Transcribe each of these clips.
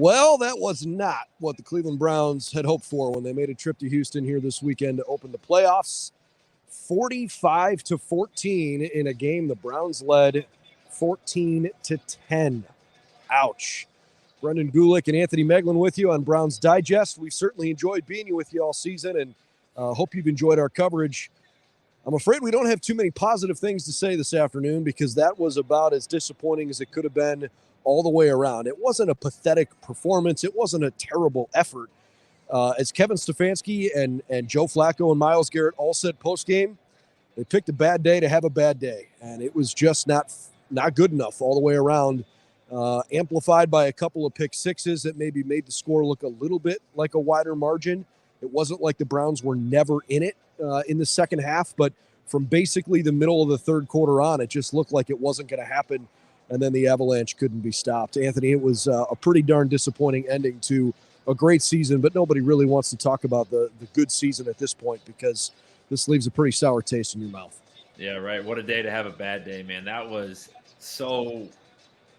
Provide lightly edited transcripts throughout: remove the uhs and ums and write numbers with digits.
Well, that was not what the Cleveland Browns had hoped for when they made a trip to Houston here this weekend to open the playoffs. 45-14 in a game the Browns led 14-10. Ouch. Brendan Gulick and Anthony Meglin with you on Browns Digest. We've certainly enjoyed being with you all season, and hope you've enjoyed our coverage. I'm afraid we don't have too many positive things to say this afternoon because that was about as disappointing as it could have been all the way around. It wasn't a pathetic performance. It wasn't a terrible effort. As Kevin Stefanski and Joe Flacco and Myles Garrett all said post-game, they picked a bad day to have a bad day, and it was just not good enough all the way around. Amplified by a couple of pick sixes that maybe made the score look a little bit like a wider margin. It wasn't like the Browns were never in it in the second half, but from basically the middle of the third quarter on, it just looked like it wasn't going to happen, and then the avalanche couldn't be stopped. Anthony, it was a pretty darn disappointing ending to a great season, but nobody really wants to talk about the good season at this point because this leaves a pretty sour taste in your mouth. Yeah, right. What a day to have a bad day, man. That was so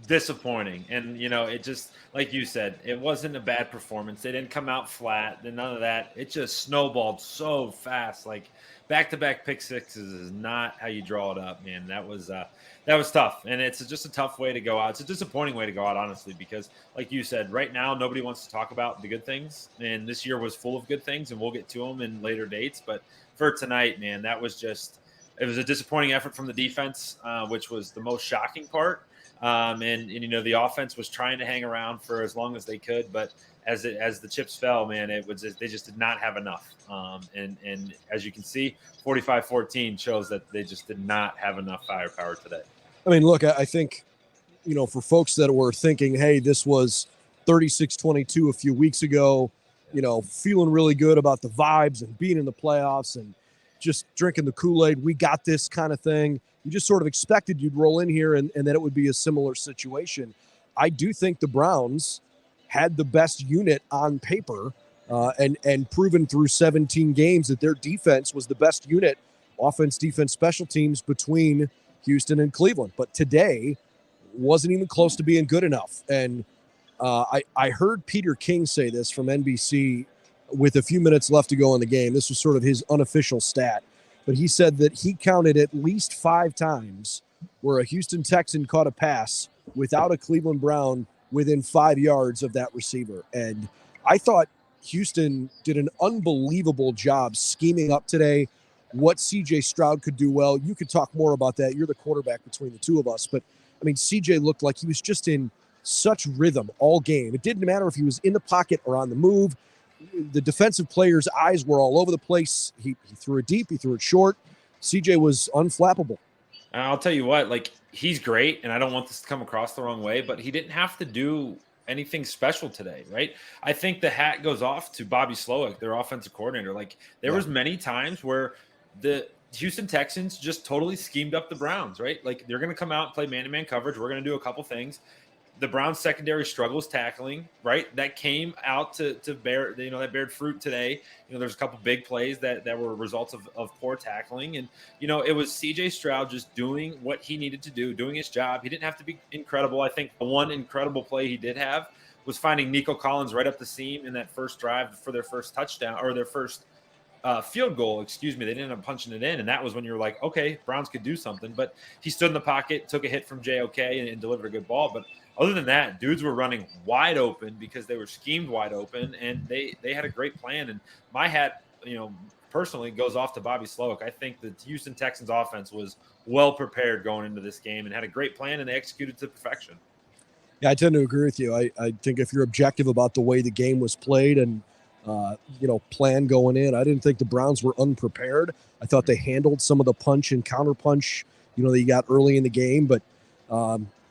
disappointing. And, it just, like you said, it wasn't a bad performance. They didn't come out flat. None of that. It just snowballed so fast. Like back-to-back pick sixes is not how you draw it up, man. That was tough. And it's just a tough way to go out. It's a disappointing way to go out, honestly, because like you said, right now, nobody wants to talk about the good things. And this year was full of good things, and we'll get to them in later dates. But for tonight, man, it was a disappointing effort from the defense, which was the most shocking part. And the offense was trying to hang around for as long as they could, but as the chips fell, man, they just did not have enough. And as you can see, 45-14 shows that they just did not have enough firepower today. I mean, look, I think, for folks that were thinking, hey, this was 36-22 a few weeks ago, feeling really good about the vibes and being in the playoffs and just drinking the Kool-Aid, we got this kind of thing. You just sort of expected you'd roll in here and that it would be a similar situation. I do think the Browns had the best unit on paper and proven through 17 games that their defense was the best unit, offense, defense, special teams between Houston and Cleveland. But today wasn't even close to being good enough. And I heard Peter King say this from NBC with a few minutes left to go in the game. This was sort of his unofficial stat. But he said that he counted at least 5 times where a Houston Texan caught a pass without a Cleveland Brown within 5 yards of that receiver. And I thought Houston did an unbelievable job scheming up today what C.J. Stroud could do well. You could talk more about that. You're the quarterback between the two of us. But, I mean, C.J. looked like he was just in such rhythm all game. It didn't matter if he was in the pocket or on the move. The defensive players' eyes were all over the place. He threw it deep. He threw it short. CJ was unflappable. I'll tell you what, he's great, and I don't want this to come across the wrong way, but he didn't have to do anything special today, right? I think the hat goes off to Bobby Slowick, their offensive coordinator. There was many times where the Houston Texans just totally schemed up the Browns, right? They're going to come out and play man-to-man coverage. We're going to do a couple things. The Browns secondary struggles tackling, right? That came out to bear, that bared fruit today. There's a couple big plays that were results of poor tackling. And, it was CJ Stroud just doing what he needed to do, doing his job. He didn't have to be incredible. I think the one incredible play he did have was finding Nico Collins right up the seam in that first drive for their first touchdown or their first field goal, excuse me. They didn't end up punching it in. And that was when you're like, okay, Browns could do something. But he stood in the pocket, took a hit from JOK and delivered a good ball. But other than that, dudes were running wide open because they were schemed wide open, and they had a great plan. And my hat, personally goes off to Bobby Slowick. I think the Houston Texans offense was well prepared going into this game and had a great plan, and they executed to perfection. Yeah, I tend to agree with you. I think if you're objective about the way the game was played and, plan going in, I didn't think the Browns were unprepared. I thought they handled some of the punch and counter punch, that you got early in the game, but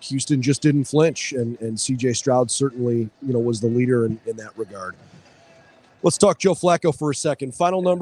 Houston just didn't flinch, and C.J. Stroud certainly, was the leader in that regard. Let's talk Joe Flacco for a second. Final number.